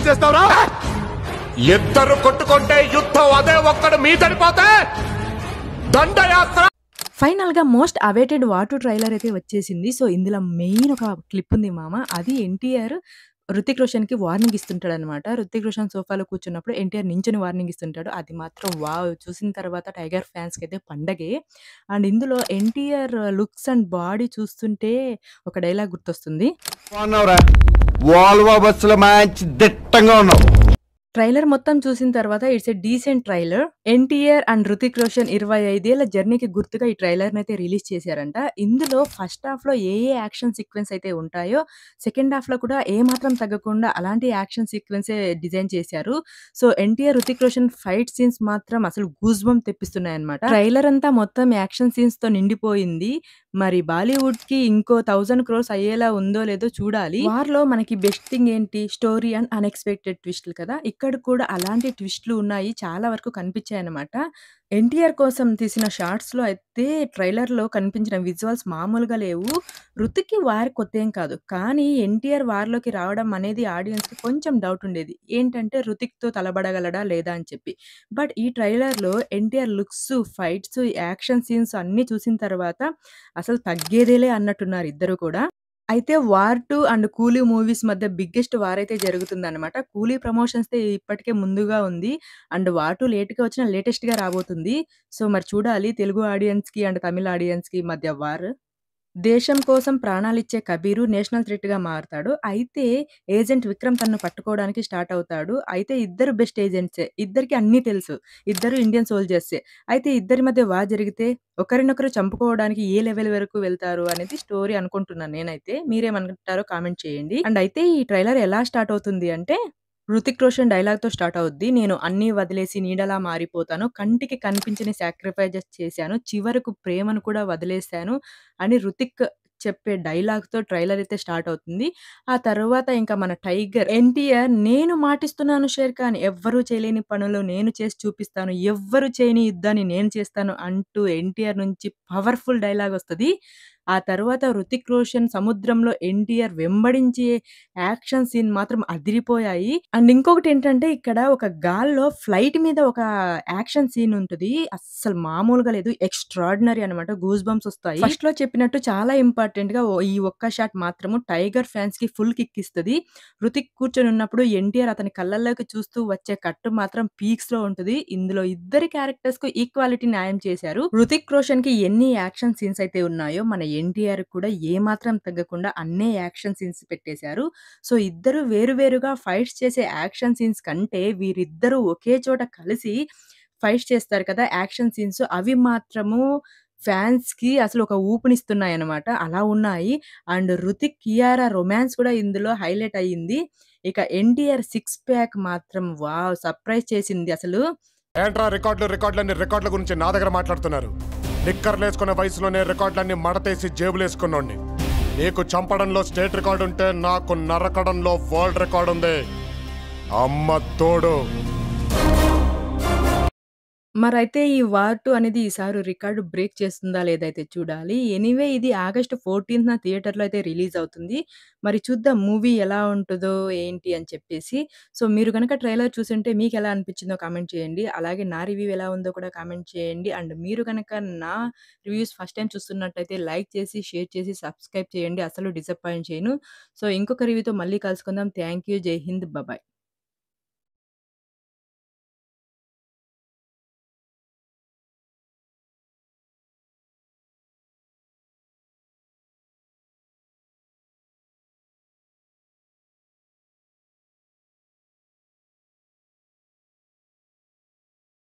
చేస్తావురా? ఇద్దరు కొట్టుకుంటే యుద్ధం అదే ఒక్కడు మీదడిపోతే దండయాత్ర. ఫైనల్‌గా మోస్ట్ అవైటెడ్ 'వాటు' ట్రైలర్ అయితే వచ్చేసింది. సో, ఇందులో మెయిన్ ఒక క్లిప్ ఉంది మామ. అది ఎన్టీఆర్ హృతిక్ రోషన్‌కి వార్నింగ్ ఇస్తుంటాడనమాట. హృతిక్ రోషన్ సోఫాలో కూర్చున్నప్పుడు ఎన్టీఆర్ నించొని వార్నింగ్ ఇస్తుంటాడు. అది మాత్రం వావ్! చూసిన తర్వాత టైగర్ ఫ్యాన్స్‌కైతే పండగే. అండ్ ఇందులో ఎన్టీఆర్ లుక్స్ అండ్ బాడీ చూస్తుంటే ఒక డైలాగ్ గుర్తొస్తుంది. బాగున్నావురా, వాల్వో బస్సులో మంచి దిట్టంగా ఉన్నావు. ట్రైలర్ మొత్తం చూసిన తర్వాత it's a decent trailer. NTR and Hrithik Roshan 25 ఏళ్ల జర్నీకి గుర్తుగా ఈ ట్రైలర్‌నైతే రిలీజ్ చేశారంట. ఇందులో ఫస్ట్ హాఫ్‌లో ఏ యాక్షన్ సీక్వెన్స్ అయితే ఉంటాయో, సెకండ్ హాఫ్‌లో కూడా ఏమాత్రం తగ్గకుండా అలాంటి యాక్షన్ సీక్వెన్సే డిజైన్ చేశారు. So, NTR, Hrithik Roshan fight scenes మాత్రం అసలు గూస్ బంప్ తెప్పిస్తున్నాయన్నమాట. ట్రైలర్ అంతా మొత్తం యాక్షన్ సీన్స్‌తో నిండిపోయింది. మరి బాలీవుడ్‌కి ఇంకో 1000 క్రోర్స్ అయ్యేలా ఉందో లేదో చూడాలి. వార్‌లో మనకి బెస్ట్ థింగ్ ఏంటి? స్టోరీ అండ్ అన్‌ఎక్స్‌పెక్టెడ్ ట్విస్ట్‌లు కదా! ఇక్కడ కూడా అలాంటి ట్విస్ట్‌లు ఉన్నాయి. చాలా వరకు కనిపించాయన్నమాట. ఎన్టీఆర్ కోసం తీసిన షార్ట్స్‌లో అయితే ట్రైలర్‌లో కనిపించిన విజువల్స్ మామూలుగా లేవు. హృతిక్‌కి వార్ కొత్తేం కాదు. కానీ ఎన్టీఆర్ వార్‌లోకి రావడం అనేది ఆడియన్స్‌కి కొంచెం డౌట్ ఉండేది. ఏంటంటే హృతిక్‌తో తలబడగలడా లేదా అని చెప్పి. బట్ ఈ ట్రైలర్‌లో NTR looks, fights, action scenes అన్నీ చూసిన తర్వాత అసలు తగ్గేదేలే అన్నట్టున్నారు ఇద్దరు కూడా. అయితే 'వార్ 2' అండ్ 'కూలీ' మూవీస్ మధ్య బిగ్గెస్ట్ వార్ అయితే జరుగుతుందన్నమాట. 'కూలీ' ప్రమోషన్స్‌తే ఇప్పటికే ముందుగా ఉంది. అండ్ 'వార్ 2' లేట్‌గా వచ్చినా లేటెస్ట్‌గా రాబోతుంది. సో, మరి చూడాలి తెలుగు ఆడియన్స్‌కి అండ్ తమిళ్ ఆడియన్స్‌కి మధ్య వార్. దేశం కోసం ప్రాణాలిచ్చే కబీరు నేషనల్ థ్రెట్‌గా మారతాడు. అయితే ఏజెంట్ విక్రమ్ తనను పట్టుకోవడానికి స్టార్ట్ అవుతాడు. అయితే ఇద్దరు బెస్ట్ ఏజెంట్సే. ఇద్దరికీ అన్నీ తెలుసు. ఇద్దరు ఇండియన్ సోల్జర్సే. అయితే ఇద్దరి మధ్య వార్ జరిగితే ఒకరినొకరు చంపుకోవడానికి ఏ లెవెల్ వరకు వెళ్తారు అనేది స్టోరీ అనుకుంటున్నాను నేనైతే. మీరేమనుకుంటారో కామెంట్ చేయండి. అండ్ అయితే ఈ ట్రైలర్ ఎలా స్టార్ట్ అవుతుంది అంటే హృతిక్ రోషన్ డైలాగ్‌తో స్టార్ట్ అవుద్ది. నేను అన్నీ వదిలేసి నీడలా మారిపోతాను. కంటికి కనిపించని సాక్రిఫైజెస్ చేశాను. చివరకు ప్రేమను కూడా వదిలేసాను అని హృతిక్ చెప్పే డైలాగ్‌తో ట్రైలర్ అయితే స్టార్ట్ అవుతుంది. ఆ తరువాత ఇంకా మన టైగర్ ఎన్టీఆర్ నేను మాటిస్తున్నాను షేర్ఖాన్ ఎవ్వరు చేయలేని పనులు నేను చేసి చూపిస్తాను. ఎవ్వరు చేయని యుద్ధాన్ని నేను చేస్తాను అంటూ ఎన్టీఆర్ నుంచి పవర్‌ఫుల్ డైలాగ్ వస్తది. ఆ తరువాత హృతిక్ రోషన్ సముద్రంలో ఎన్టీఆర్ వెంబడించే యాక్షన్ సీన్ మాత్రం అదిరిపోయాయి. అండ్ ఇంకొకటేంటంటే ఇక్కడ ఒక గాల్లో ఫ్లైట్ మీద ఒక యాక్షన్ సీన్ ఉంటది. అస్సలు మామూలుగా లేదు. ఎక్స్‌ట్రార్డినరీ అన్నమాట. గూస్ బంప్స్ వస్తాయి. ఫస్ట్‌లో చెప్పినట్టు చాలా ఇంపార్టెంట్‌గా ఈ ఒక్క షాట్ మాత్రము టైగర్ ఫ్యాన్స్‌కి ఫుల్ కిక్ ఇస్తది. హృతిక్ కూర్చొని ఉన్నప్పుడు ఎన్టీఆర్ అతని కళ్ళల్లోకి చూస్తూ వచ్చే కట్ మాత్రం పీక్స్‌లో ఉంటది. ఇందులో ఇద్దరి క్యారెక్టర్స్‌కు ఈక్వాలిటీ న్యాయం చేశారు. హృతిక్ రోషన్‌కి ఎన్ని యాక్షన్ సీన్స్ అయితే ఉన్నాయో మన ఎన్టీఆర్ కూడా ఏమాత్రం తగ్గకుండా అన్నే యాక్షన్ సీన్స్ పెట్టేశారు. సో, ఇద్దరు వేరు వేరుగా ఫైట్స్ చేసే యాక్షన్ సీన్స్ కంటే వీరిద్దరూ ఒకే చోట కలిసి ఫైట్స్ చేస్తారు కదా! యాక్షన్ సీన్స్ అవి మాత్రము ఫ్యాన్స్‌కి అసలు ఒక ఊపునిస్తున్నాయన్నమాట. అలా ఉన్నాయి. అండ్ హృతిక్, కియారా రొమాన్స్ కూడా ఇందులో హైలైట్ అయ్యింది. ఇక ఎన్టీఆర్ సిక్స్ ప్యాక్ మాత్రం వావ్! సర్ప్రైజ్ చేసింది అసలు. ఏంట్రా రికార్డులన్నీ రికార్డుల గురించి నా దగ్గర మాట్లాడుతున్నారు. నిక్కర్లేసుకునే వయసులోనే రికార్డులన్నీ మడతేసి జేబులేసుకున్నోడిని. నీకు చంపడంలో స్టేట్ రికార్డు ఉంటే నాకు నరకడంలో వరల్డ్ రికార్డు ఉంది. అమ్మ తోడు. మరైతే ఈ 'వార్ 2' అనేది ఈసారి రికార్డ్ బ్రేక్ చేస్తుందా లేదా అయితే చూడాలి. ఎనీవే ఇది ఆగస్ట్ 14థ్ థియేటర్‌లో అయితే రిలీజ్ అవుతుంది. మరి చూద్దాం మూవీ ఎలా ఉంటదో ఏంటి అని చెప్పేసి. సో, మీరు గనక ట్రైలర్ చూసుంటే మీకెలా అనిపించిందో కామెంట్ చేయండి. అలాగే నా రివ్యూ ఎలా ఉందో కూడా కామెంట్ చేయండి. అండ్ మీరు గనక నా రివ్యూస్ ఫస్ట్ టైమ్ చూస్తున్నట్టయితే లైక్ చేసి, షేర్ చేసి, సబ్స్క్రైబ్ చేయండి. అస్సలు డిసప్పాయింట్ చేయను. సో, ఇంకొక రివ్యూతో మళ్ళీ కలుసుకుందాం. Thank you. జై హింద్. బాయ్.